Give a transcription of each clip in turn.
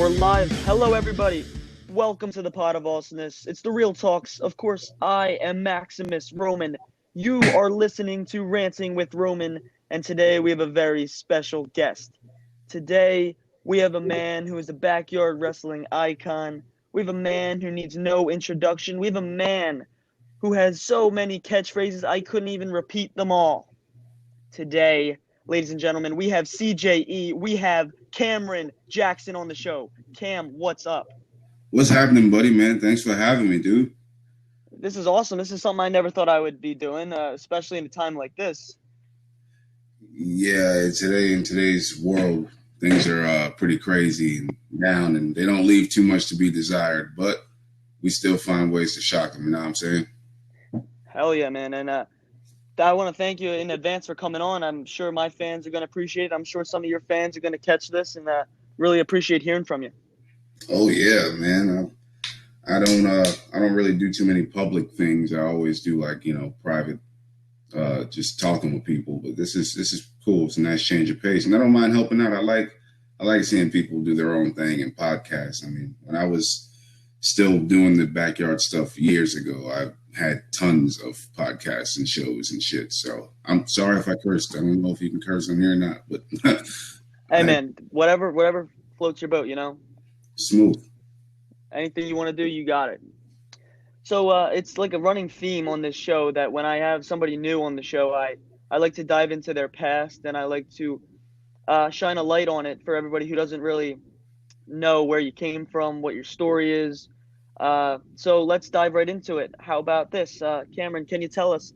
We're live. Hello, everybody. Welcome to the Pod of Awesomeness. It's the Real Talks. Of course, I am Maximus Roman. You are listening to Ranting with Roman, and today we have a very special guest. Today, we have a man who is a backyard wrestling icon. We have a man who needs no introduction. We have a man who has so many catchphrases I couldn't even repeat them all. Today, ladies and gentlemen, we have CJE. We have Cameron Jackson on the show. Cam, what's up? What's happening, buddy, man? Thanks for having me, dude. This is awesome. This is something I never thought I would be doing, especially in a time like this. Yeah, in today's world, things are pretty crazy and down, and they don't leave too much to be desired, but we still find ways to shock them, you know what I'm saying? Hell yeah, man. And I want to thank you in advance for coming on. I'm sure my fans are going to appreciate it. I'm sure some of your fans are going to catch this and really appreciate hearing from you. Oh yeah, man. I don't really do too many public things. I always do private, just talking with people. But this is cool. It's a nice change of pace, and I don't mind helping out. I like seeing people do their own thing and podcasts. I mean, when I was still doing the backyard stuff years ago, I had tons of podcasts and shows and shit. So I'm sorry if I cursed. I don't know if you can curse on here or not, but hey man, whatever floats your boat, you know. Smooth. Anything you want to do, you got it. So it's like a running theme on this show that when I have somebody new on the show, I like to dive into their past and I like to shine a light on it for everybody who doesn't really know where you came from, what your story is. So let's dive right into it. How about this? Cameron, can you tell us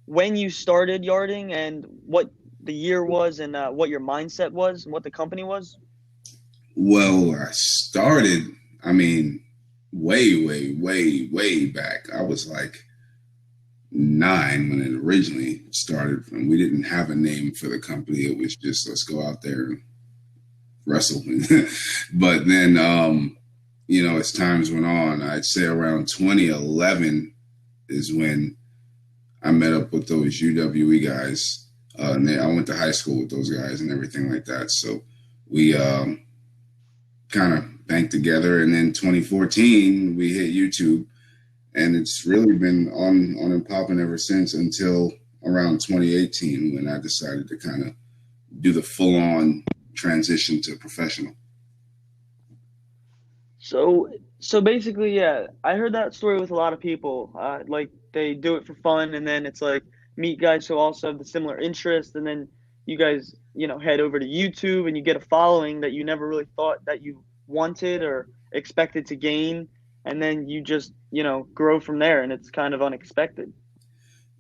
when you started yarding and what the year was and what your mindset was and what the company was? Well, I started, way back. I was like 9 when it originally started, and we didn't have a name for the company. It was just, let's go out there and wrestle. But then, as times went on, I'd say around 2011 is when I met up with those UWE guys. And I went to high school with those guys and everything like that. So we kind of banked together. And then 2014, we hit YouTube. And it's really been on and popping ever since until around 2018 when I decided to kind of do the full-on transition to professional. So basically, yeah, I heard that story with a lot of people. Like they do it for fun, and then it's like meet guys who also have the similar interest, and then you guys, head over to YouTube and you get a following that you never really thought that you wanted or expected to gain, and then you just, grow from there, and it's kind of unexpected.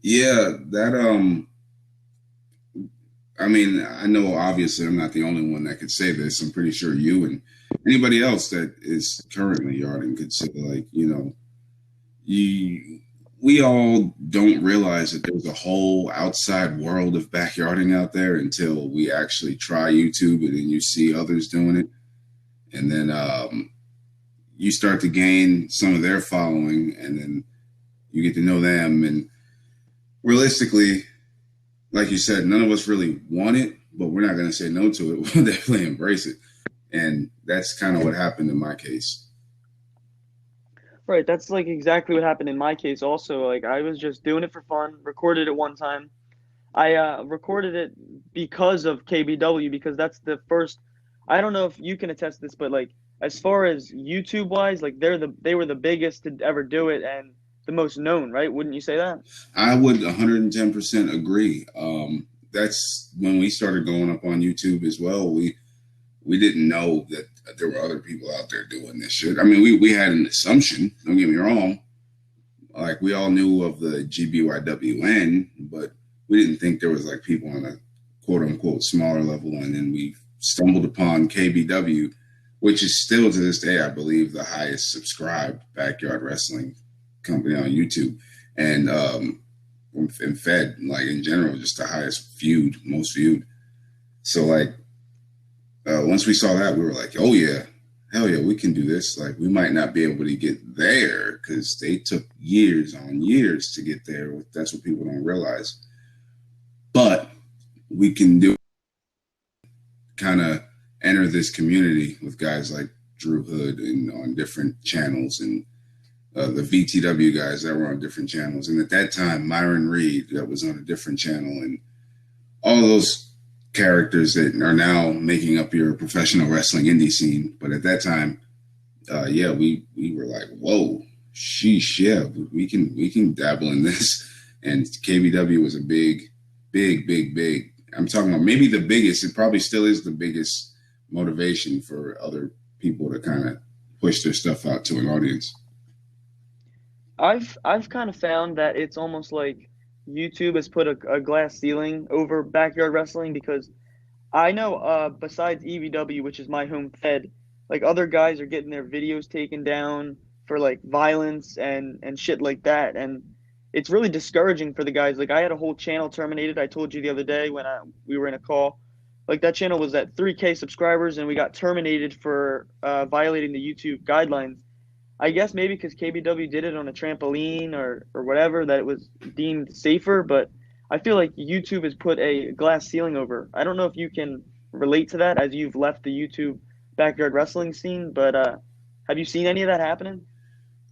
Yeah, that I know obviously I'm not the only one that could say this. I'm pretty sure you and anybody else that is currently yarding could say, like, we all don't realize that there's a whole outside world of backyarding out there until we actually try YouTube and then you see others doing it. And then you start to gain some of their following and then you get to know them. And realistically, like you said, none of us really want it, but we're not going to say no to it. We'll definitely embrace it. And that's kind of what happened in my case. Right, that's like exactly what happened in my case also. Like I was just doing it for fun, recorded it one time. I recorded it because of KBW because that's the first. I don't know if you can attest to this, but like as far as YouTube wise, like they were the biggest to ever do it and the most known, right? Wouldn't you say that? I would 110% agree. That's when we started going up on YouTube as well. We didn't know that there were other people out there doing this shit. I mean, we had an assumption, don't get me wrong. Like, we all knew of the GBYWN, but we didn't think there was, like, people on a quote-unquote smaller level. And then we stumbled upon KBW, which is still to this day, I believe, the highest subscribed backyard wrestling company on YouTube. And Fed, like, in general, just the highest viewed, most viewed. So, like, once we saw that, we were like, oh, yeah, hell yeah, we can do this. Like, we might not be able to get there because they took years on years to get there. That's what people don't realize. But we can do kind of enter this community with guys like Drew Hood and on different channels, and the VTW guys that were on different channels. And at that time, Myron Reed, that was on a different channel, and all those characters that are now making up your professional wrestling indie scene. But at that time, we were like, whoa, sheesh, yeah, we can dabble in this. And KBW was a big. I'm talking about maybe the biggest. It probably still is the biggest motivation for other people to kind of push their stuff out to an audience. I've kind of found that it's almost like YouTube has put a glass ceiling over backyard wrestling, because I know besides EVW, which is my home fed, like other guys are getting their videos taken down for like violence and shit like that, and it's really discouraging for the guys. Like I had a whole channel terminated. I told you the other day when we were in a call. Like that channel was at 3K subscribers, and we got terminated for violating the YouTube guidelines. I guess maybe because KBW did it on a trampoline or whatever, that it was deemed safer. But I feel like YouTube has put a glass ceiling over. I don't know if you can relate to that as you've left the YouTube backyard wrestling scene, but have you seen any of that happening?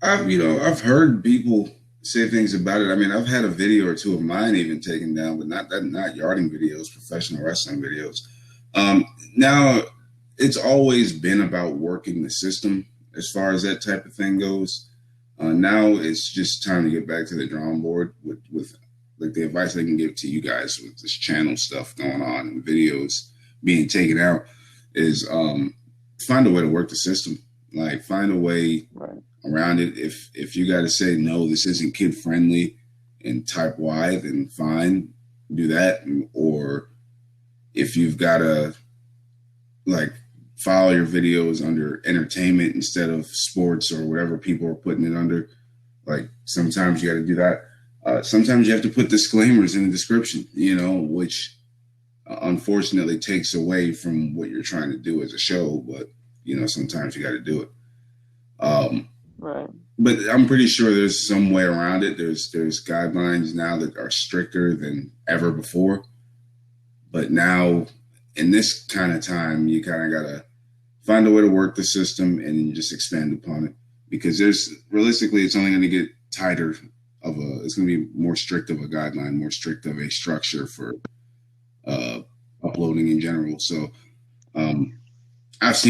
I've heard people say things about it. I mean, I've had a video or two of mine even taken down, but not yarding videos, professional wrestling videos. Now, it's always been about working the system as far as that type of thing goes. Now it's just time to get back to the drawing board with like the advice I can give to you guys with this channel stuff going on and videos being taken out is find a way to work the system. Like find a way around it. If you got to say, no, this isn't kid friendly and type Y, then fine, do that. Or if you've got to like follow your videos under entertainment instead of sports or whatever people are putting it under, like sometimes you got to do that. Sometimes you have to put disclaimers in the description, which unfortunately takes away from what you're trying to do as a show, but sometimes you got to do it. Right. But I'm pretty sure there's some way around it. There's guidelines now that are stricter than ever before. But now, in this kind of time, you kind of got to find a way to work the system and just expand upon it. Because realistically, it's only going to get tighter it's going to be more strict of a guideline, more strict of a structure for uploading in general. So I've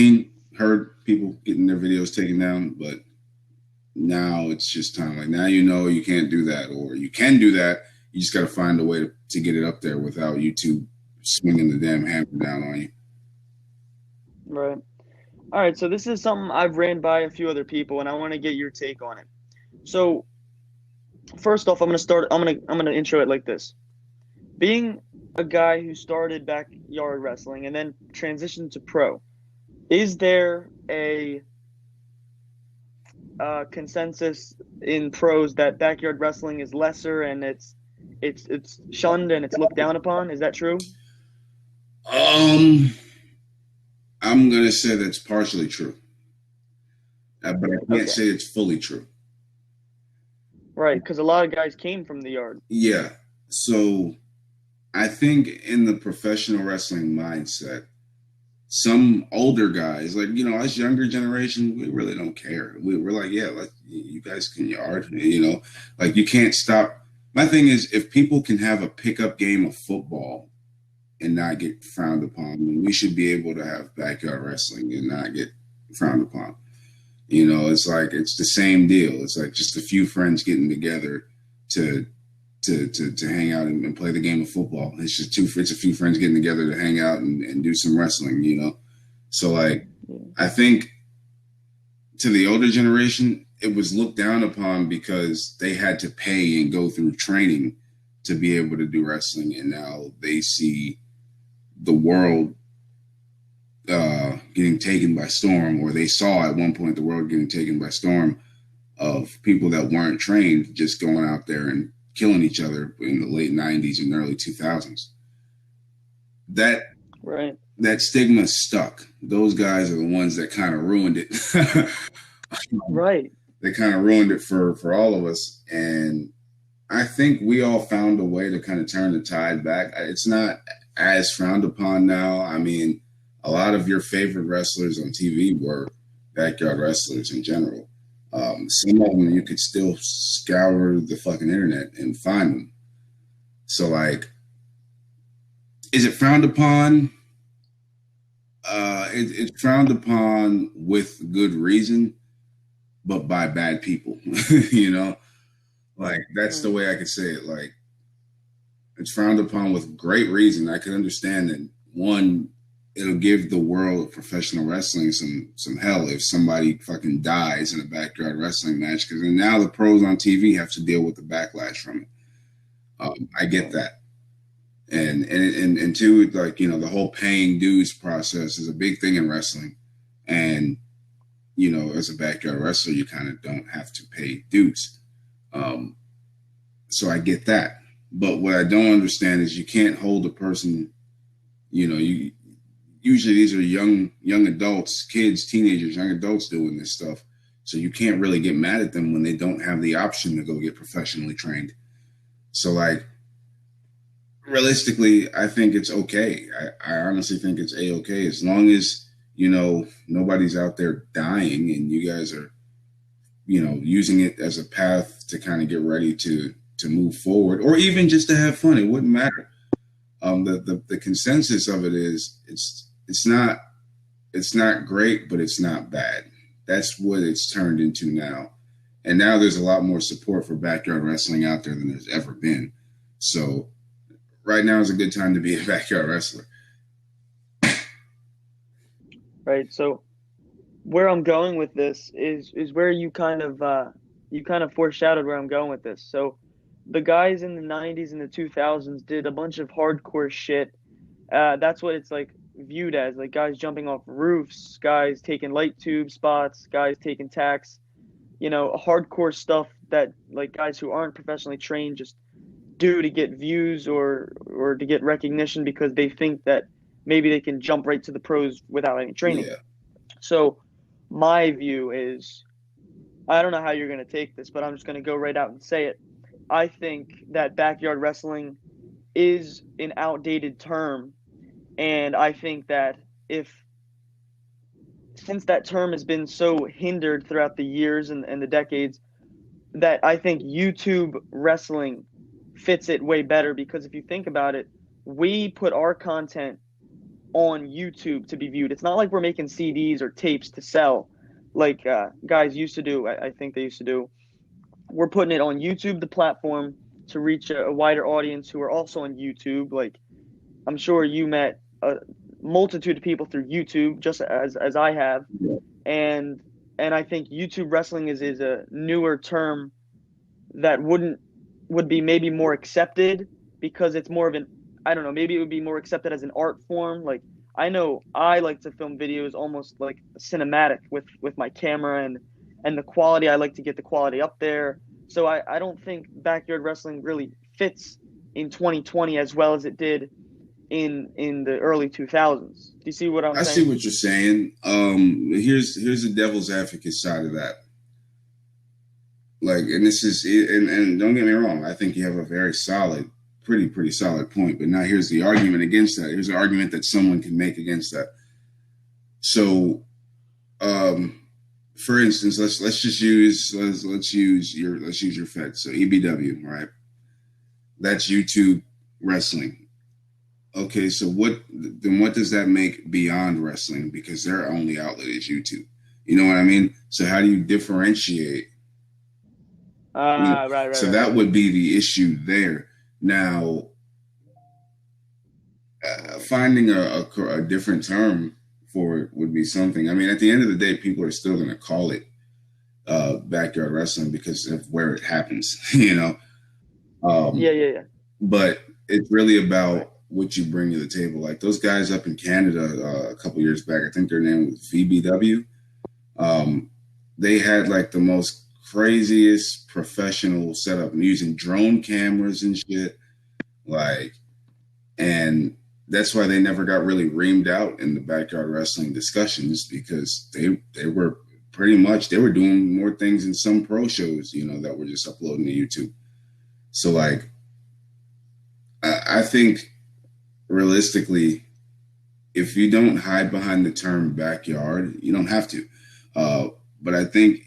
heard people getting their videos taken down, but now it's just time. Like now you can't do that, or you can do that. You just got to find a way to get it up there without YouTube swinging the damn hammer down on you. Right. All right. So this is something I've ran by a few other people, and I want to get your take on it. So first off, I'm gonna intro it like this. Being a guy who started backyard wrestling and then transitioned to pro, is there a consensus in pros that backyard wrestling is lesser and it's shunned and it's looked down upon? Is that true? I'm gonna say that's partially true, but I can't say it's fully true. Right, because a lot of guys came from the yard. Yeah, so I think in the professional wrestling mindset, some older guys, like, us younger generation, we really don't care. We're like, yeah, like you guys can yard, like you can't stop. My thing is, if people can have a pickup game of football and not get frowned upon, then we should be able to have backyard wrestling and not get frowned upon. It's like, it's the same deal. It's like just a few friends getting together to hang out and play the game of football. It's a few friends getting together to hang out and do some wrestling, So like, I think to the older generation, it was looked down upon because they had to pay and go through training to be able to do wrestling. And now they see the world getting taken by storm, or they saw at one point the world getting taken by storm of people that weren't trained just going out there and killing each other in the late 90s and early 2000s. That stigma stuck. Those guys are the ones that kind of ruined it. Right. They kind of ruined it for all of us. And I think we all found a way to kind of turn the tide back. It's not as frowned upon now. I mean, a lot of your favorite wrestlers on TV were backyard wrestlers in general. Some of them you could still scour the fucking internet and find them. So like, is it frowned upon? It's frowned upon with good reason, but by bad people. You know, like that's the way I could say it. Like, it's frowned upon with great reason. I could understand that. One, it'll give the world of professional wrestling some hell if somebody fucking dies in a backyard wrestling match, because now the pros on TV have to deal with the backlash from it. I get that. And two, like, you know, the whole paying dues process is a big thing in wrestling. And, you know, as a backyard wrestler, you kind of don't have to pay dues. So I get that. But what I don't understand is you can't hold a person, you know, usually these are young adults, kids, teenagers, young adults doing this stuff. So you can't really get mad at them when they don't have the option to go get professionally trained. So like, realistically, I think it's okay. I honestly think it's A-okay, as long as, you know, nobody's out there dying and you guys are, you know, using it as a path to kind of get ready to move forward, or even just to have fun. It wouldn't matter. The consensus of it is it's not great, but it's not bad. That's what it's turned into now. And now there's a lot more support for backyard wrestling out there than there's ever been. So right now is a good time to be a backyard wrestler. Right. So where I'm going with this is where you kind of foreshadowed where I'm going with this. So the guys in the 90s and the 2000s did a bunch of hardcore shit. That's what it's like viewed as, like guys jumping off roofs, guys taking light tube spots, guys taking tacks, you know, hardcore stuff that like guys who aren't professionally trained just do to get views or to get recognition because they think that maybe they can jump right to the pros without any training. Yeah. So my view is, I don't know how you're going to take this, but I'm just going to go right out and say it. I think that backyard wrestling is an outdated term. And I think that since that term has been so hindered throughout the years and the decades, that I think YouTube wrestling fits it way better, because if you think about it, we put our content on YouTube to be viewed. It's not like we're making CDs or tapes to sell like guys used to do. I think they used to do. We're putting it on YouTube, the platform, to reach a wider audience who are also on YouTube. Like, I'm sure you met a multitude of people through YouTube, just as I have. And I think YouTube wrestling is a newer term that would be maybe more accepted, because it's more of an, I don't know, maybe it would be more accepted as an art form. Like, I know I like to film videos almost like cinematic with my camera, and the quality, I like to get the quality up there. So I don't think backyard wrestling really fits in 2020 as well as it did in the early 2000s. Do you see what I'm saying? I see what you're saying. Here's the devil's advocate side of that. Like, and this is, and don't get me wrong, I think you have a very solid, pretty solid point. But now here's the argument against that. Here's an argument that someone can make against that. So, for instance, let's use your Fed. So EBW, right? That's YouTube wrestling. Okay, so what does that make beyond wrestling? Because their only outlet is YouTube. You know what I mean? So how do you differentiate? Right. So that would be the issue there. Now, finding a different term for it would be something. I mean, at the end of the day, people are still going to call it backyard wrestling because of where it happens, you know? Yeah. But it's really about what you bring to the table. Like those guys up in Canada a couple years back, I think their name was VBW. They had like the most craziest professional setup, using drone cameras and shit. Like, and that's why they never got really reamed out in the backyard wrestling discussions, because they were doing more things in some pro shows, you know, that were just uploading to YouTube. So like, I think realistically, if you don't hide behind the term backyard, you don't have to. But I think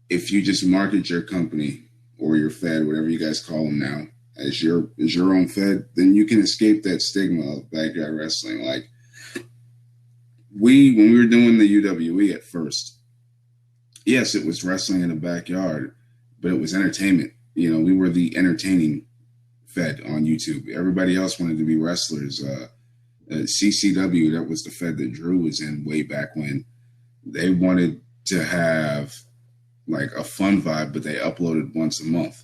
if you just market your company or your Fed, whatever you guys call them now, as your own Fed, then you can escape that stigma of backyard wrestling. Like when we were doing the UWE at first, yes, it was wrestling in the backyard, but it was entertainment. You know, we were the entertaining Fed on YouTube. Everybody else wanted to be wrestlers. CCW, that was the Fed that Drew was in way back when. They wanted to have like a fun vibe, but they uploaded once a month.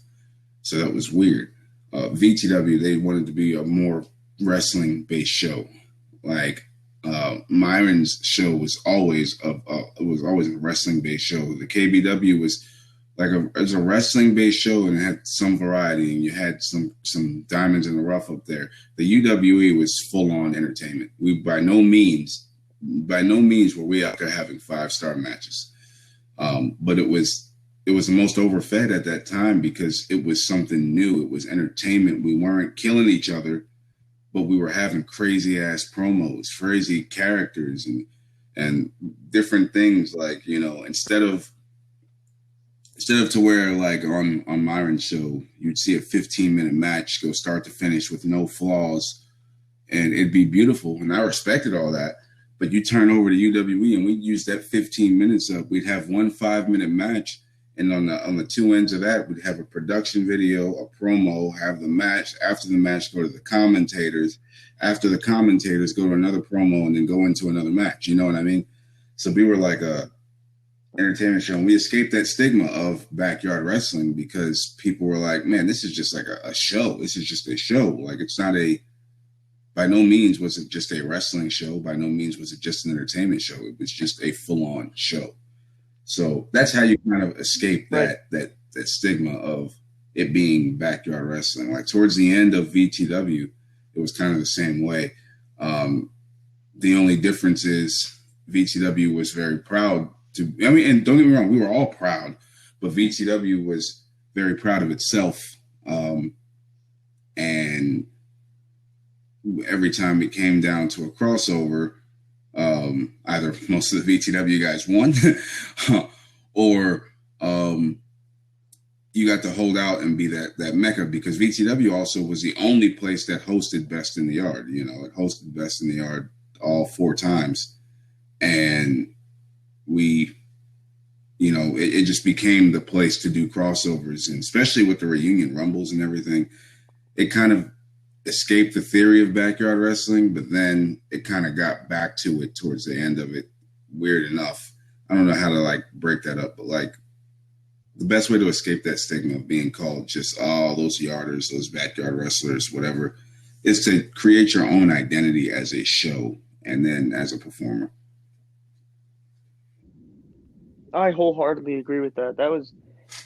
So that was weird. VTW, they wanted to be a more wrestling-based show. Like Myron's show was always a wrestling-based show. The KBW was like it was a wrestling-based show, and it had some variety, and you had some diamonds in the rough up there. The UWE was full-on entertainment. We by no means were we out there having 5-star matches, but it was the most overfed at that time because it was something new. It was entertainment. We weren't killing each other, but we were having crazy ass promos, crazy characters, and different things. Like, you know, instead of to where like on Myron's show, you'd see a 15-minute match go start to finish with no flaws, and it'd be beautiful. And I respected all that. But you turn over to UWE and we'd use that 15 minutes up. We'd have one 5-minute match. And on the two ends of that, we'd have a production video, a promo, have the match. After the match, go to the commentators. After the commentators, go to another promo and then go into another match. You know what I mean? So we were like a entertainment show. And we escaped that stigma of backyard wrestling because people were like, man, this is just like a show. This is just a show. Like it's not by no means was it just a wrestling show. By no means was it just an entertainment show. It was just a full-on show. So that's how you kind of escape that stigma of it being backyard wrestling. Like towards the end of VTW, it was kind of the same way. The only difference is VTW was very proud to, I mean, and don't get me wrong, we were all proud, but VTW was very proud of itself. And every time it came down to a crossover, either most of the VTW guys won or you got to hold out and be that mecca, because VTW also was the only place that hosted Best in the Yard. You know, it hosted Best in the Yard all 4 times. And we, you know, it just became the place to do crossovers, and especially with the reunion rumbles and everything, it kind of escaped the theory of backyard wrestling, but then it kind of got back to it towards the end of it. Weird enough. I don't know how to like break that up, but like the best way to escape that stigma of being called just, oh, those yarders, those backyard wrestlers, whatever, is to create your own identity as a show and then as a performer. I wholeheartedly agree with that. That was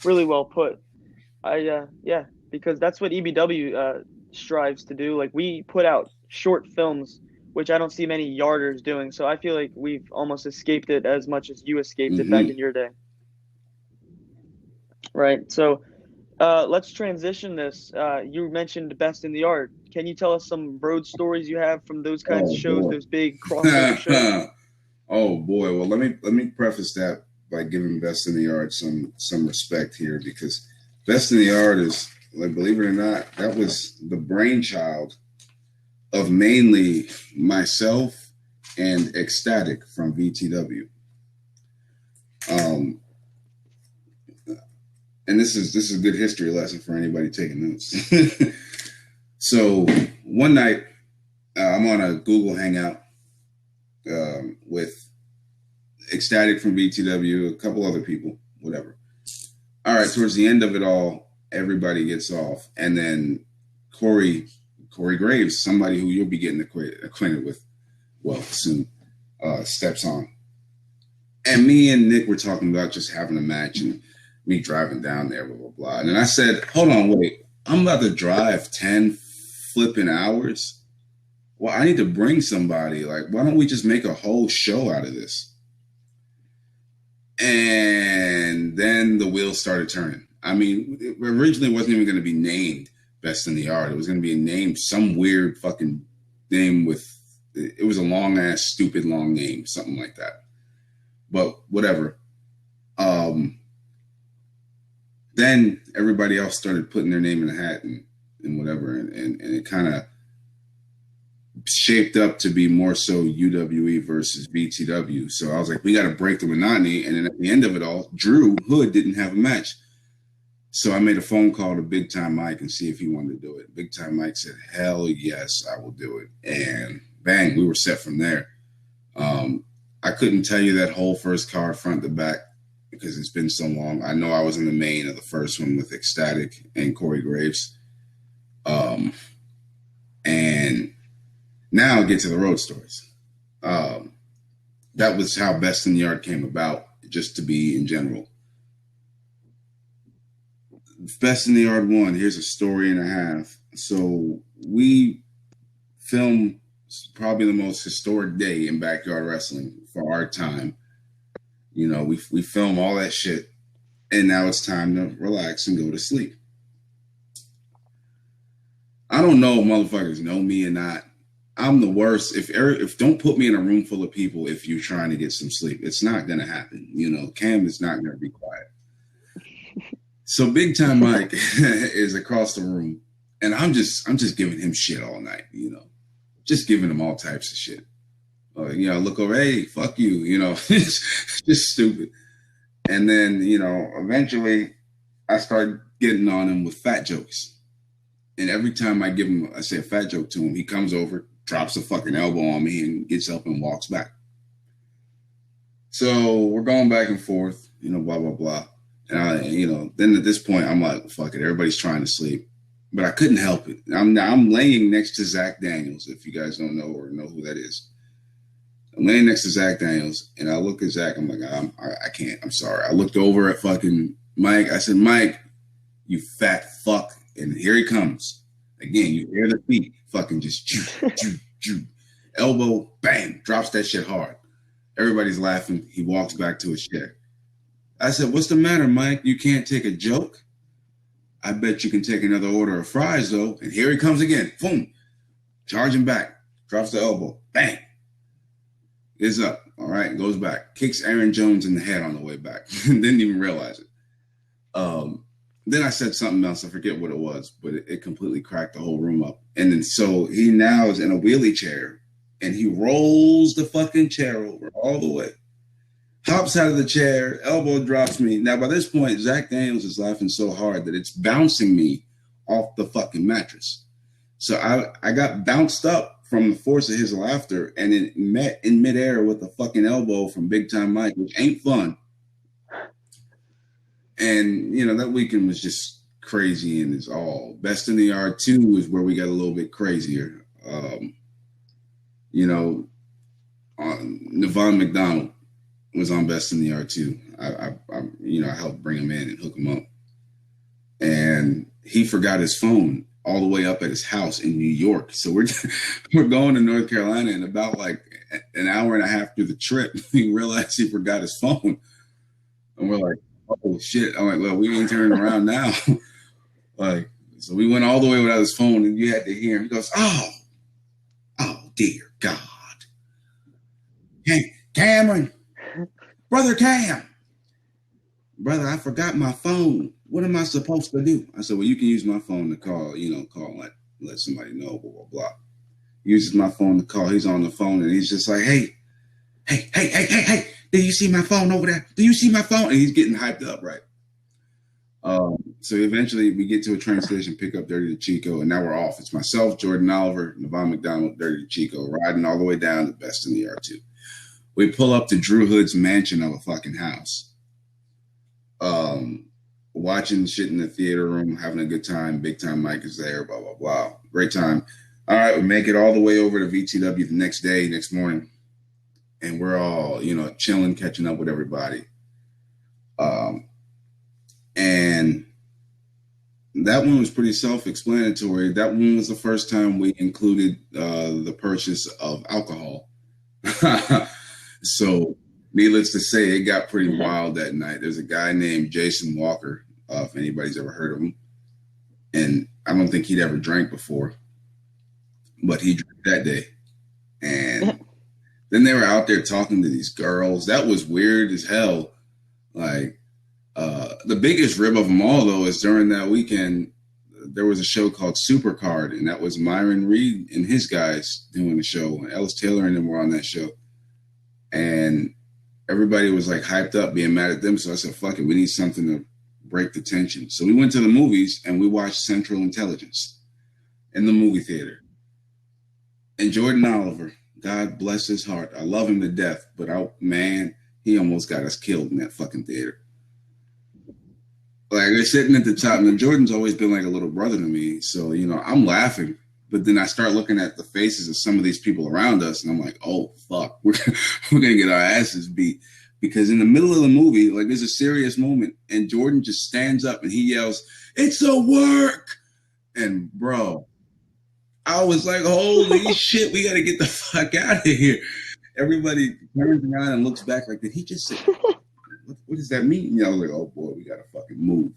really well put. Because that's what EBW strives to do. Like, we put out short films, which I don't see many yarders doing. So I feel like we've almost escaped it as much as you escaped it back in your day. Right. So let's transition this. You mentioned Best in the Yard. Can you tell us some road stories you have from those kinds of shows, those big crossover shows? Oh boy. Well, let me preface that by giving Best in the Yard some respect here, because Best in the Yard is, like, believe it or not, that was the brainchild of mainly myself and Ecstatic from VTW. And this is a good history lesson for anybody taking notes. So one night, I'm on a Google Hangout with Ecstatic from VTW, a couple other people, whatever. All right, towards the end of it all, everybody gets off, and then Corey Graves, somebody who you'll be getting acquainted with, well, soon, steps on. And me and Nick were talking about just having a match and me driving down there, blah, blah, blah. And then I said, hold on, wait, I'm about to drive 10 flipping hours? Well, I need to bring somebody. Like, why don't we just make a whole show out of this? And then the wheels started turning. I mean, it originally wasn't even going to be named Best in the Yard. It was going to be named some weird fucking name with, it was a long ass, stupid long name, something like that. but whatever. Then everybody else started putting their name in the hat and whatever, and it kind of shaped up to be more so UWE versus BTW. So I was like, we got to break the monotony. And then at the end of it all, Drew Hood didn't have a match. So I made a phone call to Big Time Mike and see if he wanted to do it. Big Time Mike said, hell yes, I will do it. And bang, we were set from there. I couldn't tell you that whole first card front to back because it's been so long. I know I was in the main of the first one with Ecstatic and Corey Graves. And now I'll get to the road stories. That was how Best in the Yard came about, just to be in general. Best in the Yard 1, here's a story and a half. So we filmed probably the most historic day in backyard wrestling for our time. You know, we film all that shit, and now it's time to relax and go to sleep. I don't know if motherfuckers know me or not. I'm the worst. If don't put me in a room full of people if you're trying to get some sleep. It's not gonna happen. You know, Cam is not gonna be quiet. So Big Time Mike is across the room, and I'm just giving him shit all night. You know, just giving him all types of shit. You know, look over, hey, fuck you. You know, it's just stupid. And then, you know, eventually I started getting on him with fat jokes. And every time I say a fat joke to him, he comes over, drops a fucking elbow on me and gets up and walks back. So we're going back and forth, you know, blah, blah, blah. And you know, then at this point, I'm like, fuck it, everybody's trying to sleep. But I couldn't help it. I'm laying next to Zach Daniels, if you guys don't know or know who that is. I'm laying next to Zach Daniels, and I look at Zach. I'm like, I can't. I'm sorry. I looked over at fucking Mike. I said, Mike, you fat fuck. And here he comes. Again, you hear the feet. Fucking just elbow, bang, drops that shit hard. Everybody's laughing. He walks back to his chair. I said, what's the matter, Mike? You can't take a joke? I bet you can take another order of fries, though. And here he comes again. Boom. Charging back. Drops the elbow. Bang. Is up. All right. Goes back. Kicks Aaron Jones in the head on the way back. Didn't even realize it. Then I said something else. I forget what it was, but it completely cracked the whole room up. And then so he now is in a wheelie chair, and he rolls the fucking chair over all the way. Hops out of the chair, elbow drops me. Now, by this point, Zach Daniels is laughing so hard that it's bouncing me off the fucking mattress. So I got bounced up from the force of his laughter, and it met in midair with a fucking elbow from Big Time Mike, which ain't fun. And, you know, that weekend was just crazy and it's all. Best in the Yard 2 is where we got a little bit crazier. You know, Navon McDonald was on Best in the Yard 2. I helped bring him in and hook him up. And he forgot his phone all the way up at his house in New York. So we're going to North Carolina, and about like an hour and a half through the trip, we realized he forgot his phone. And we're like, oh shit. I'm like, well, we ain't turning around now. Like, so we went all the way without his phone, and you had to hear him. He goes, oh dear God. Hey, Cameron, brother Cam, brother, I forgot my phone. What am I supposed to do? I said, well, you can use my phone to call, and let somebody know, blah, blah, blah. He uses my phone to call. He's on the phone, and he's just like, hey, do you see my phone over there? Do you see my phone? And he's getting hyped up, right? So eventually we get to a train station, pick up Dirty to Chico, and now we're off. It's myself, Jordan Oliver, Navon McDonald, Dirty to Chico, riding all the way down to Best in the Yard 2. We pull up to Drew Hood's mansion of a fucking house. Watching shit in the theater room, having a good time. Big Time Mike is there, blah, blah, blah. Great time. All right, we make it all the way over to VTW the next morning. And we're all, chilling, catching up with everybody. And that one was pretty self-explanatory. That one was the first time we included the purchase of alcohol. So, needless to say, it got pretty wild that night. There's a guy named Jason Walker, if anybody's ever heard of him. And I don't think he'd ever drank before. But he drank that day. And Then they were out there talking to these girls. That was weird as hell. Like, the biggest rib of them all, though, is during that weekend, there was a show called Supercard, and that was Myron Reed and his guys doing the show. And Ellis Taylor and them were on that show. And everybody was like hyped up, being mad at them. So I said, fuck it, we need something to break the tension. So we went to the movies and we watched Central Intelligence in the movie theater. And Jordan Oliver, God bless his heart, I love him to death, but man, he almost got us killed in that fucking theater. Like, they're sitting at the top, and Jordan's always been like a little brother to me. So, you know, I'm laughing, but then I start looking at the faces of some of these people around us, and I'm like, oh, fuck, we're going to get our asses beat. Because in the middle of the movie, like, there's a serious moment, and Jordan just stands up and he yells, "It's a work!" And, bro, I was like, holy shit, we got to get the fuck out of here. Everybody turns around and looks back like, did he just say, what does that mean? You know, I was like, oh boy, we got to fucking move.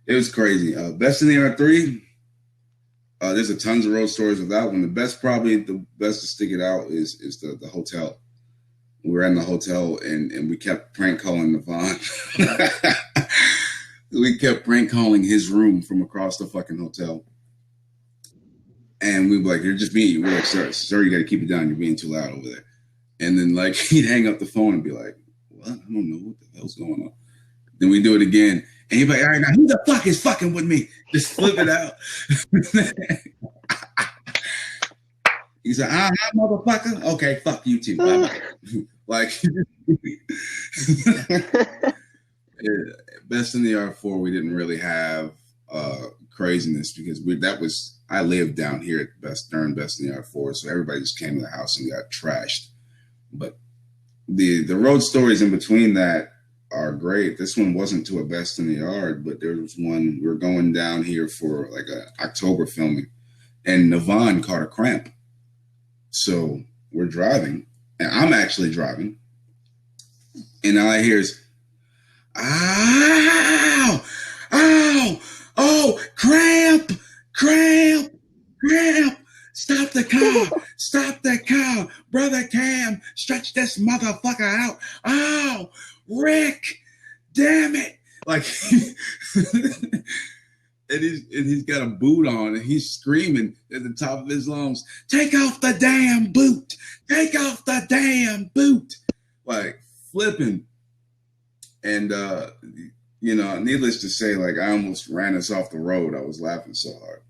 It was crazy. Best in the Yard 3, there's a tons of road stories of that one. The best to stick it out is the hotel. We were in the hotel and we kept prank calling Navon. We kept prank calling his room from across the fucking hotel. And we were like, you're just being, we're like, sir, you got to keep it down. You're being too loud over there. And then, like, he'd hang up the phone and be like, what? I don't know what the hell's going on. Then we do it again. And he'd be like, all right, now who the fuck is fucking with me? Just flip it out. He said, motherfucker. Okay, fuck you too. Bye-bye. Like, Best in the Yard 4, we didn't really have craziness because I lived down here at during Best in the Yard 4, so everybody just came to the house and got trashed. But the road stories in between that are great. This one wasn't to a Best in the Yard, but there was one, we were going down here for like a October filming, and Navon caught a cramp. So we're driving, and I'm actually driving, and all I hear is, ow, ow, oh, cramp, cramp, cramp. Stop the car. Stop the car. Brother Cam, stretch this motherfucker out. Oh, Rick, damn it. Like, and he's got a boot on, and he's screaming at the top of his lungs, take off the damn boot. Take off the damn boot. Like, flipping. And, you know, needless to say, like, I almost ran us off the road. I was laughing so hard.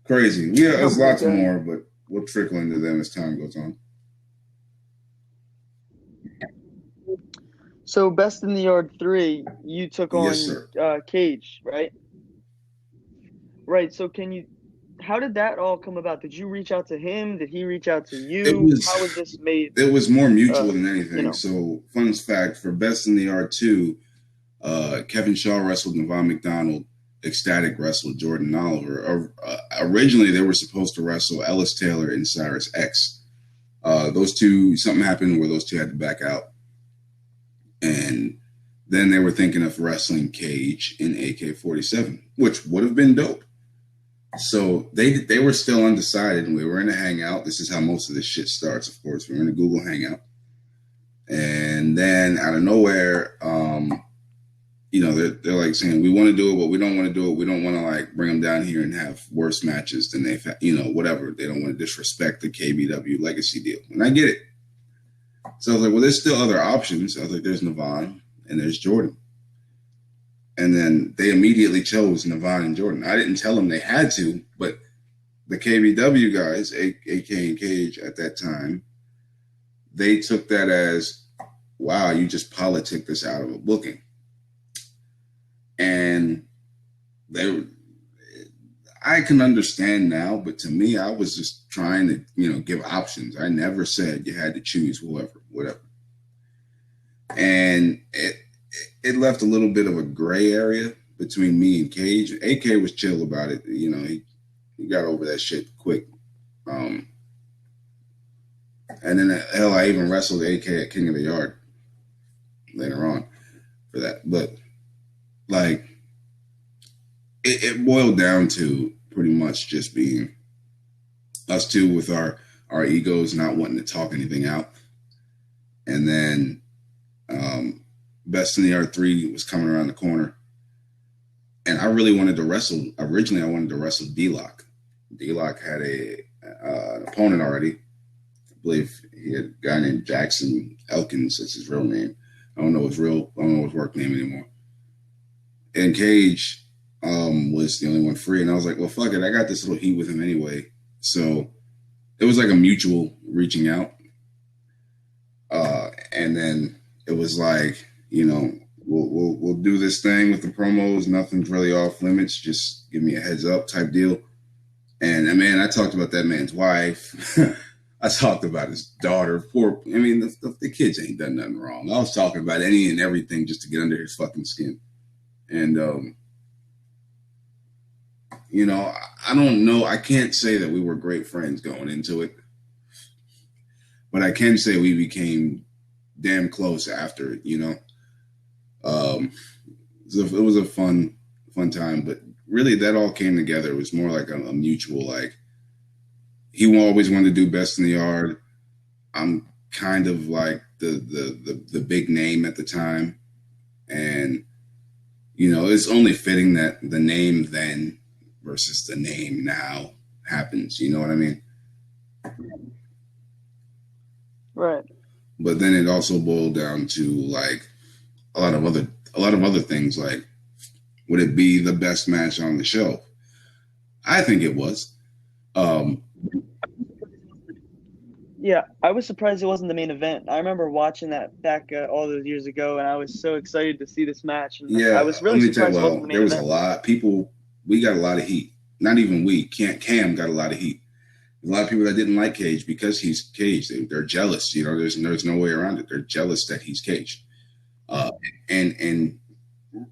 Crazy. Yeah, there's lots more, but we'll trickle into them as time goes on. So, Best in the Yard 3, you took on Cage, right? Right. So, how did that all come about? Did you reach out to him? Did he reach out to you? How was this made? It was more mutual than anything. You know. So, fun fact, for Best in the Yard 2, Kevin Shaw wrestled Navon McDonald. Ecstatic wrestled Jordan Oliver. Originally, they were supposed to wrestle Ellis Taylor and Cyrus X. Those two, something happened where those two had to back out. And then they were thinking of wrestling Cage in AK-47, which would have been dope. So they were still undecided, and we were in a hangout. This is how most of this shit starts, of course. We were in a Google hangout. And then out of nowhere, you know, they're like saying, we want to do it, but we don't want to do it. We don't want to like bring them down here and have worse matches than they've had, you know, whatever. They don't want to disrespect the KBW legacy deal. And I get it. So I was like, well, there's still other options. I was like, there's Navon and there's Jordan. And then they immediately chose Navon and Jordan. I didn't tell them they had to, but the KBW guys, AK and Cage at that time, they took that as, wow, you just politicked this out of a booking. And I can understand now, but to me, I was just trying to, you know, give options. I never said you had to choose whatever. And it left a little bit of a gray area between me and Cage. AK was chill about it. You know, he got over that shit quick. And then, hell, I even wrestled AK at King of the Yard later on for that. But, like, it boiled down to pretty much just being us two with our our egos not wanting to talk anything out. And then Best in the Art 3 was coming around the corner. And I really wanted to wrestle. Originally, I wanted to wrestle D-Lock. D-Lock had an opponent already. I believe he had a guy named Jackson Elkins. That's his real name. I don't know his work name anymore. And Cage was the only one free. And I was like, well, fuck it. I got this little heat with him anyway. So it was like a mutual reaching out. And then it was like, you know, we'll do this thing with the promos. Nothing's really off limits. Just give me a heads up type deal. And man, I talked about that man's wife. I talked about his daughter. The kids ain't done nothing wrong. I was talking about any and everything just to get under his fucking skin. And, you know, I don't know. I can't say that we were great friends going into it. But I can say we became damn close after it, you know. It was a fun time, but really that all came together. It was more like a mutual, like, he always wanted to do Best in the Yard. I'm kind of like the big name at the time. And, you know, it's only fitting that the name then versus the name now happens. You know what I mean? Right. But then it also boiled down to like a lot of other things, like, would it be the best match on the show? I think it was. Yeah, I was surprised it wasn't the main event. I remember watching that back all those years ago, and I was so excited to see this match. And yeah, I was really surprised it wasn't the main event. There was a lot. People, we got a lot of heat. Not even we. Cam got a lot of heat. A lot of people that didn't like Cage because he's Cage. They're jealous. You know, there's no way around it. They're jealous that he's Cage. And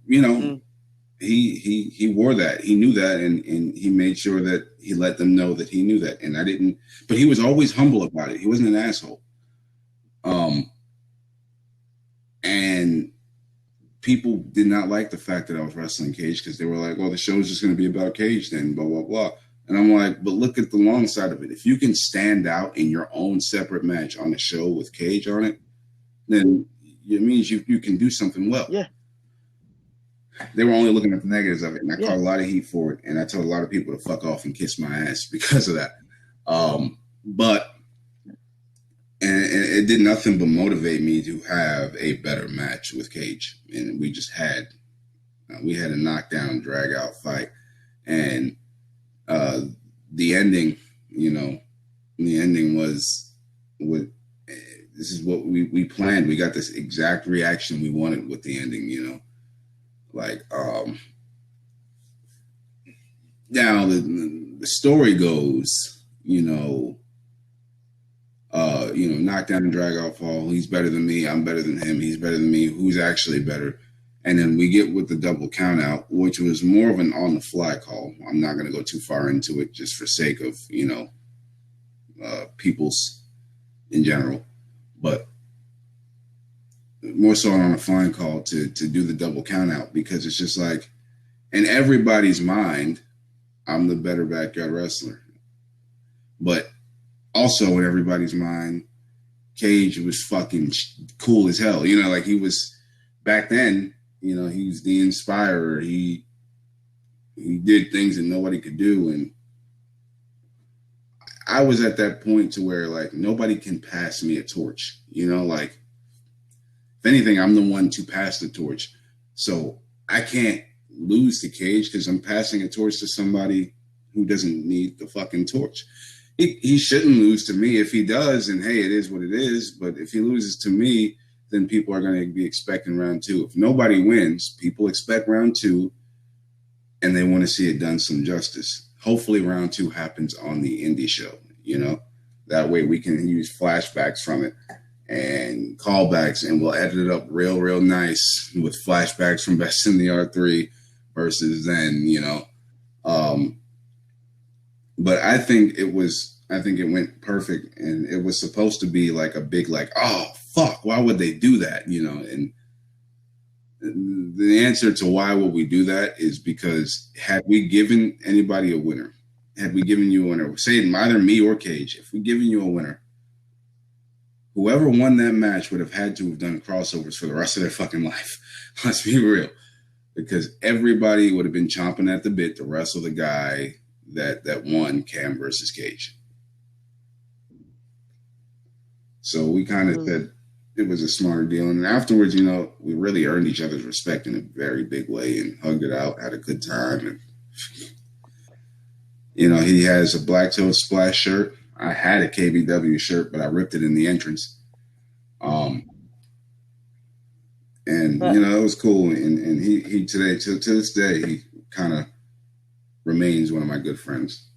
you know, he wore that. He knew that, and he made sure that he let them know that he knew that. And I didn't. But he was always humble about it. He wasn't an asshole. And people did not like the fact that I was wrestling Cage because they were like, well, the show's just going to be about Cage then, blah, blah, blah. And I'm like, but look at the long side of it. If you can stand out in your own separate match on the show with Cage on it, then it means you can do something well. Yeah. They were only looking at the negatives of it, and I caught a lot of heat for it, and I told a lot of people to fuck off and kiss my ass because of that. But it did nothing but motivate me to have a better match with Cage, and we just had a knockdown, drag out fight, and the ending, you know, the ending was what this is what we planned. We got this exact reaction we wanted with the ending, you know, like now the story goes, you know, knockdown and drag out fall. He's better than me. I'm better than him. He's better than me. Who's actually better? And then we get with the double count out, which was more of an on the fly call. I'm not going to go too far into it just for sake of, you know, people's in general, but more so on a flying call to do the double count out, because it's just like, in everybody's mind, I'm the better backyard wrestler. But also in everybody's mind, Cage was fucking cool as hell. You know, like he was back then, you know, he was the inspirer. He did things that nobody could do. And I was at that point to where, like, nobody can pass me a torch. You know, like, if anything, I'm the one to pass the torch. So I can't lose to Cage because I'm passing a torch to somebody who doesn't need the fucking torch. He shouldn't lose to me. If he does, and hey, it is what it is. But if he loses to me, then people are going to be expecting round two. If nobody wins, people expect round two, and they want to see it done some justice. Hopefully round two happens on the indie show, you know? That way we can use flashbacks from it and callbacks, and we'll edit it up real nice with flashbacks from Best in the R3 versus then, you know. But I think it went perfect, and it was supposed to be like a big, like, oh, fuck, why would they do that? You know, and the answer to why would we do that is because had we given anybody a winner, had we given you a winner, say either me or Cage, if we given you a winner, whoever won that match would have had to have done crossovers for the rest of their fucking life. Let's be real. Because everybody would have been chomping at the bit to wrestle the guy that won Cam versus Cage. So we kind of said it was a smarter deal. And afterwards, you know, we really earned each other's respect in a very big way and hugged it out, had a good time. And, you know, he has a Black Toe Splash shirt. I had a KBW shirt, but I ripped it in the entrance. And, you know, it was cool. And he today, to this day, he kind of remains one of my good friends.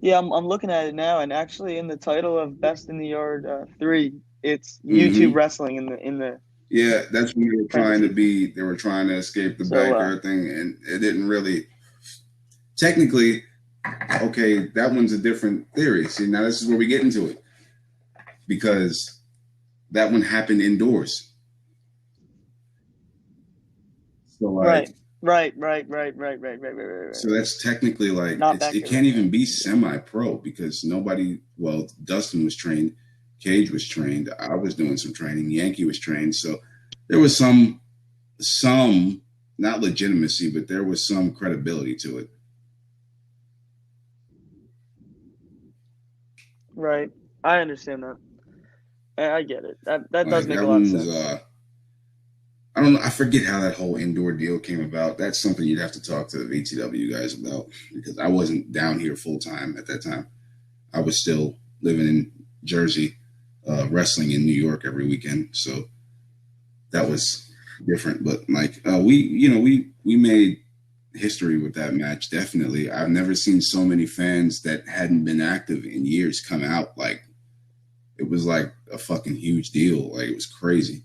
Yeah, I'm looking at it now, and actually in the title of Best in the Yard 3, it's YouTube wrestling in the. Yeah, that's when they were trying to be. They were trying to escape the backyard thing, and it didn't really. Technically, okay, that one's a different theory. See, now this is where we get into it, because that one happened indoors. So like, Right. So that's technically like it can't even be semi-pro because nobody. Well, Dustin was trained, Cage was trained, I was doing some training, Yankee was trained, so there was some not legitimacy, but there was some credibility to it. Right, I understand that. I get it. That does make a lot of sense. I don't know. I forget how that whole indoor deal came about. That's something you'd have to talk to the VTW guys about because I wasn't down here full time at that time. I was still living in Jersey, wrestling in New York every weekend. So that was different. But like we made history with that match. Definitely. I've never seen so many fans that hadn't been active in years come out. Like it was like a fucking huge deal. Like it was crazy.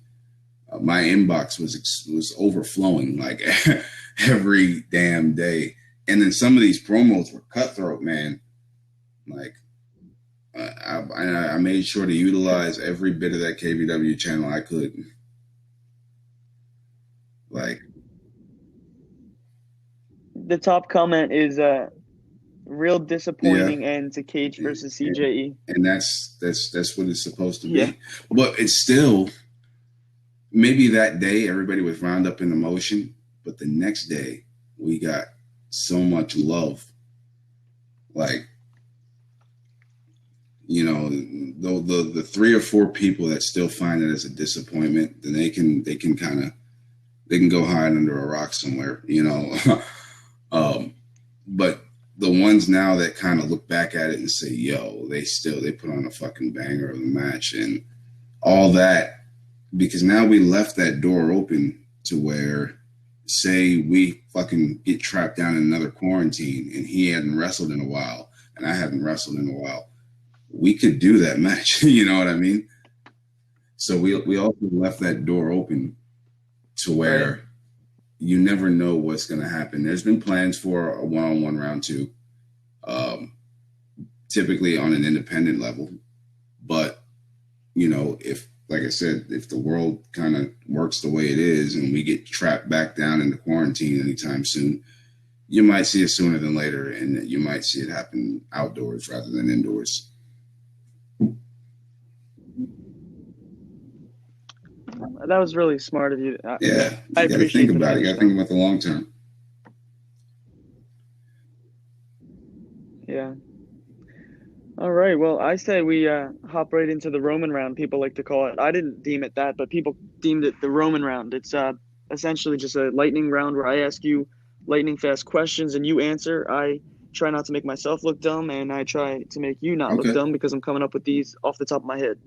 My inbox was overflowing like every damn day. And then some of these promos were cutthroat, man. Like I made sure to utilize every bit of that KBW channel I could. Like the top comment is real disappointing end to Cage versus CJE. And that's what it's supposed to be. Yeah. But it's still maybe that day everybody was wound up in emotion, but the next day we got so much love. Like, you know, the 3 or 4 people that still find it as a disappointment, then they can go hide under a rock somewhere, you know. But the ones now that kind of look back at it and say, yo, they put on a fucking banger of a match and all that. Because now we left that door open to where, say we fucking get trapped down in another quarantine and he hadn't wrestled in a while and I hadn't wrestled in a while, we could do that match. You know what I mean? So we also left that door open to where you never know what's going to happen. There's been plans for a one-on-one round 2, typically on an independent level. But, you know, like I said, if the world kind of works the way it is and we get trapped back down into quarantine anytime soon, you might see it sooner than later, and you might see it happen outdoors rather than indoors. That was really smart of you. Yeah, I appreciate it. You got to think about the long term. Yeah. All right. Well, I say we hop right into the Roman round, people like to call it. I didn't deem it that, but people deemed it the Roman round. It's essentially just a lightning round where I ask you lightning fast questions and you answer. I try not to make myself look dumb, and I try to make you not look dumb because I'm coming up with these off the top of my head.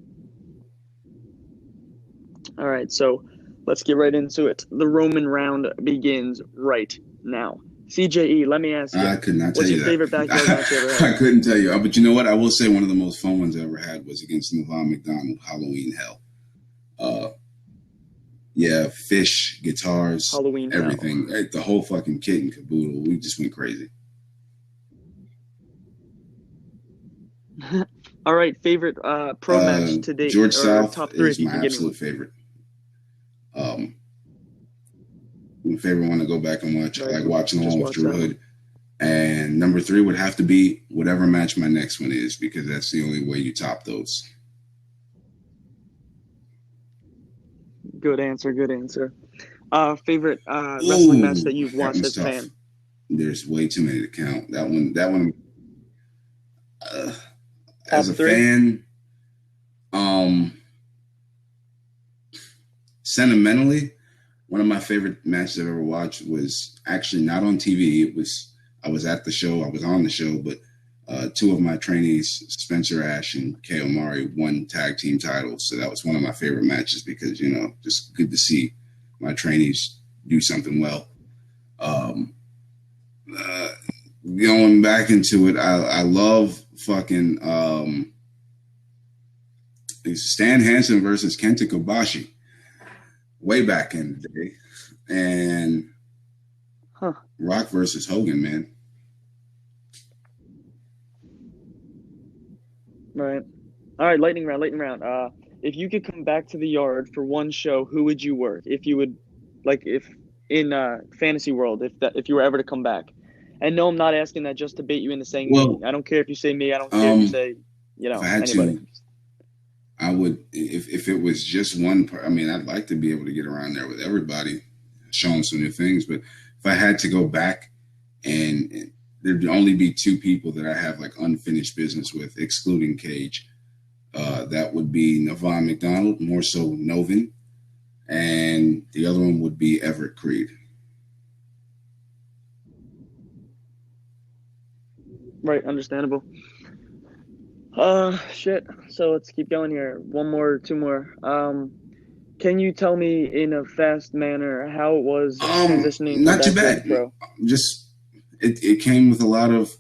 All right. So let's get right into it. The Roman round begins right now. CJE, let me ask you. I could not tell you. What's your favorite backyard match you ever had? I couldn't tell you. But you know what? I will say one of the most fun ones I ever had was against Navon McDonald, Halloween Hell. Yeah, fish, guitars, Halloween everything. Hell. The whole fucking kit and caboodle. We just went crazy. All right, favorite pro match to date? George South top 3 is my absolute favorite. my favorite one to go back and watch. Right. I like watching the Just one with watch Drew that Hood. And number 3 would have to be whatever match my next one is, because that's the only way you top those. Good answer. Good answer. Favorite wrestling match that you've That watched one's as a tough. fan? There's way too many to count. That one. As a Top 3? fan, sentimentally, one of my favorite matches I've ever watched was actually not on TV. I was at the show. I was on the show, but 2 of my trainees, Spencer Ash and Kay Omari, won tag team titles. So that was one of my favorite matches because, just good to see my trainees do something well. Going back into it, I love fucking Stan Hansen versus Kenta Kobashi way back in the day, and Rock versus Hogan, man. Right. All right, lightning round. If you could come back to the yard for one show, who would you work? If you would, if in fantasy world, if you were ever to come back. And no, I'm not asking that just to bait you into saying me. I don't care if you say me. I don't care if you say, if I had anybody. I would, if it was just one part. I mean, I'd like to be able to get around there with everybody, show them some new things. But if I had to go back, and there'd only be 2 people that I have like unfinished business with, excluding Cage. That would be Navon McDonald, more so Novin, and the other one would be Everett Creed. Right, understandable. Shit. So let's keep going here. 1 more, 2 more. Can you tell me in a fast manner how it was transitioning? Not too bad. Pro? Just it came with a lot of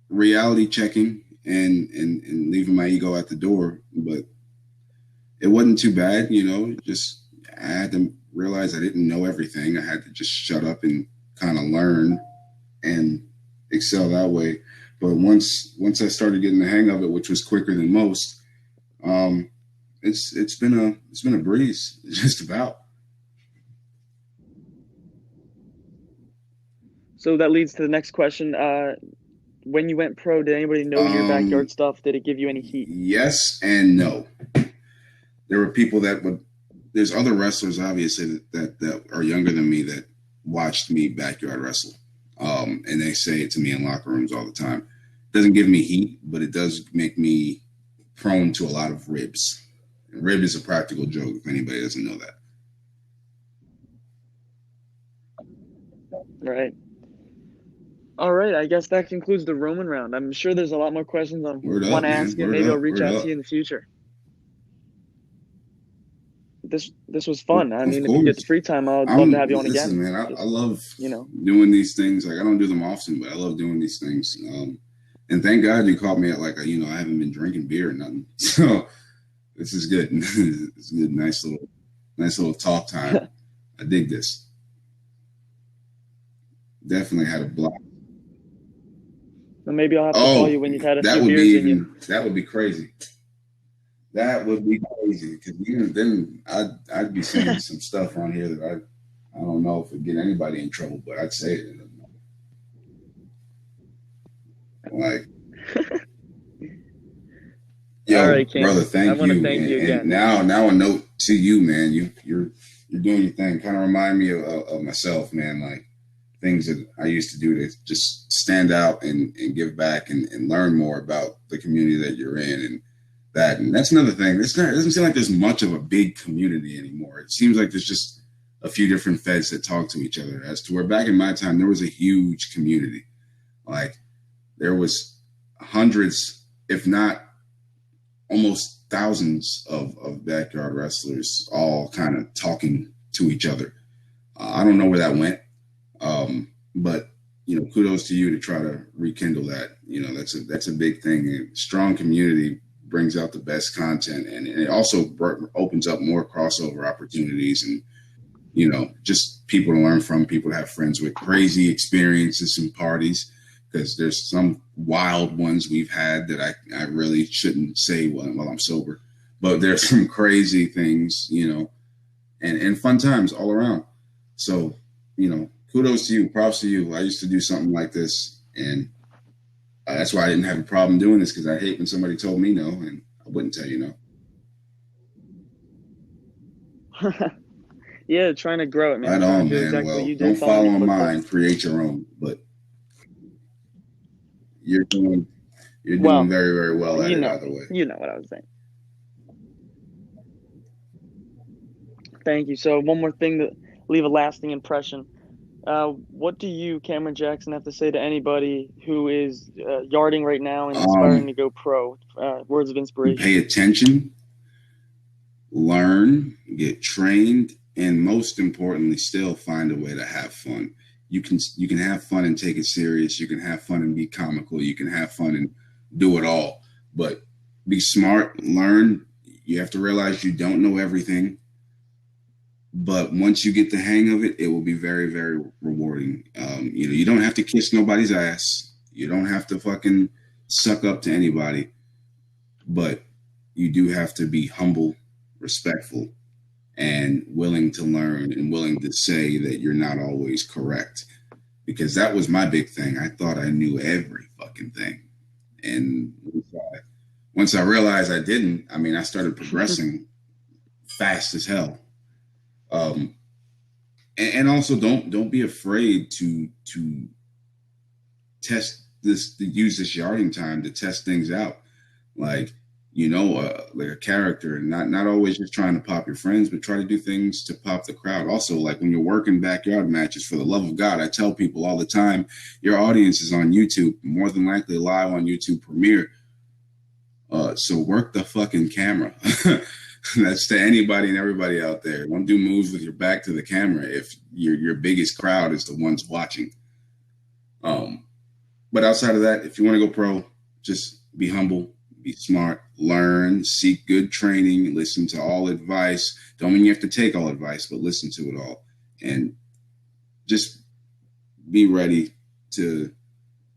reality checking and leaving my ego at the door, but it wasn't too bad. Just I had to realize I didn't know everything. I had to just shut up and kind of learn and excel that way. But once I started getting the hang of it, which was quicker than most, it's been a breeze, just about. So that leads to the next question. When you went pro, did anybody know your backyard stuff? Did it give you any heat? Yes and no. There were people that would. There's other wrestlers, obviously, that are younger than me that watched me backyard wrestle. And they say it to me in locker rooms all the time. It doesn't give me heat, but it does make me prone to a lot of ribs. And rib is a practical joke if anybody doesn't know that. Right. All right. I guess that concludes the Roman round. I'm sure there's a lot more questions I want to ask you. Maybe I'll reach out to you in the future. This was fun. I mean, if you get the free time, I'd love to have you on again. Man, I love doing these things. Like, I don't do them often, but I love doing these things. And thank God you caught me at I haven't been drinking beer or nothing. So this is good. It's good. Nice little talk time. I dig this. Definitely had a block. Well, maybe I'll have to call you when you've had a few beers in you. That would be crazy. That would be crazy because then I'd be saying some stuff on here that I don't know if it'd get anybody in trouble, but I'd say it. Like, yo, all right, King. Brother, thank you. I want to thank you again. And now a note to you, man. You're doing your thing. Kind of remind me of myself, man. Like things that I used to do to just stand out and give back and learn more about the community that you're in and that's another thing. It doesn't seem like there's much of a big community anymore. It seems like there's just a few different feds that talk to each other. As to where back in my time, there was a huge community. Like there was hundreds, if not almost thousands of backyard wrestlers all kind of talking to each other. I don't know where that went. But kudos to you to try to rekindle that. That's a big thing. A strong community brings out the best content, and it also opens up more crossover opportunities and just people to learn from, people to have friends with, crazy experiences and parties, because there's some wild ones we've had that I really shouldn't say while I'm sober, but there's some crazy things, and fun times all around. So kudos to you, props to you. I used to do something like this, and that's why I didn't have a problem doing this, because I hate when somebody told me no, and I wouldn't tell you no. Yeah, trying to grow it, man. Right Trying on, to do man. exactly what Well, you did. don't follow Following your mine. footsteps. Create your own. But you're doing Well, very, very well at you it know either me. way. You know what I was saying. Thank you. So one more thing to leave a lasting impression. What do you, Cameron Jackson, have to say to anybody who is yarding right now and aspiring to go pro? Words of inspiration. Pay attention, learn, get trained, and most importantly, still find a way to have fun. You can have fun and take it serious. You can have fun and be comical. You can have fun and do it all. But be smart, learn. You have to realize you don't know everything. But once you get the hang of it, it will be very, very rewarding. You don't have to kiss nobody's ass. You don't have to fucking suck up to anybody. But you do have to be humble, respectful, and willing to learn and willing to say that you're not always correct. Because that was my big thing. I thought I knew every fucking thing. And once I realized I didn't, I started progressing fast as hell. And also don't be afraid to test this, to use this yarding time to test things out. Like a character, and not always just trying to pop your friends, but try to do things to pop the crowd. Also, like when you're working backyard matches, for the love of God, I tell people all the time, your audience is on YouTube, more than likely live on YouTube Premiere. So work the fucking camera. That's to anybody and everybody out there. Don't do moves with your back to the camera if your biggest crowd is the ones watching. But outside of that, if you want to go pro, just be humble, be smart, learn, seek good training, listen to all advice. Don't mean you have to take all advice, but listen to it all. And just be ready to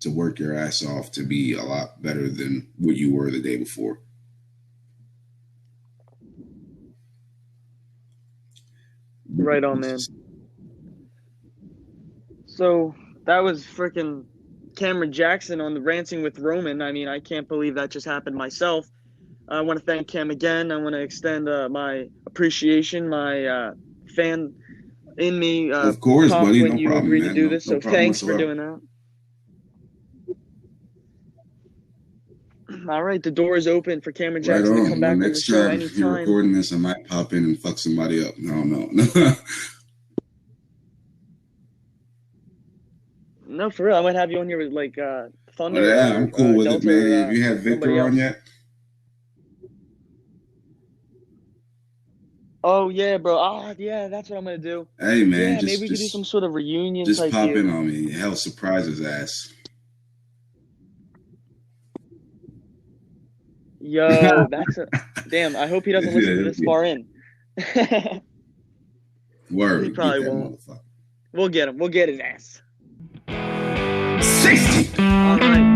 work your ass off to be a lot better than what you were the day before. Right on, man. So that was freaking Cameron Jackson on the Ranting with Roman. I can't believe that just happened myself. I want to thank Cam again. I want to extend my appreciation, my fan in me. Of course, buddy. When No you problem, agreed man. to do this. So thanks for doing that. All right, the door is open for Cameron Jackson to come back on the show anytime. If you're recording this, I might pop in and fuck somebody up. No. No, for real. I might have you on here with Thunder. Yeah, I'm cool with Delta, it, man. Have you had Victor on yet? Oh yeah, bro. Yeah, that's what I'm gonna do. Hey man, yeah, maybe we could do some sort of reunion. Just pop in on me. Hell, surprise his ass. Yo, that's a damn. I hope he doesn't listen to this far in. Word. He probably won't. We'll get him. We'll get his ass. 60. All right.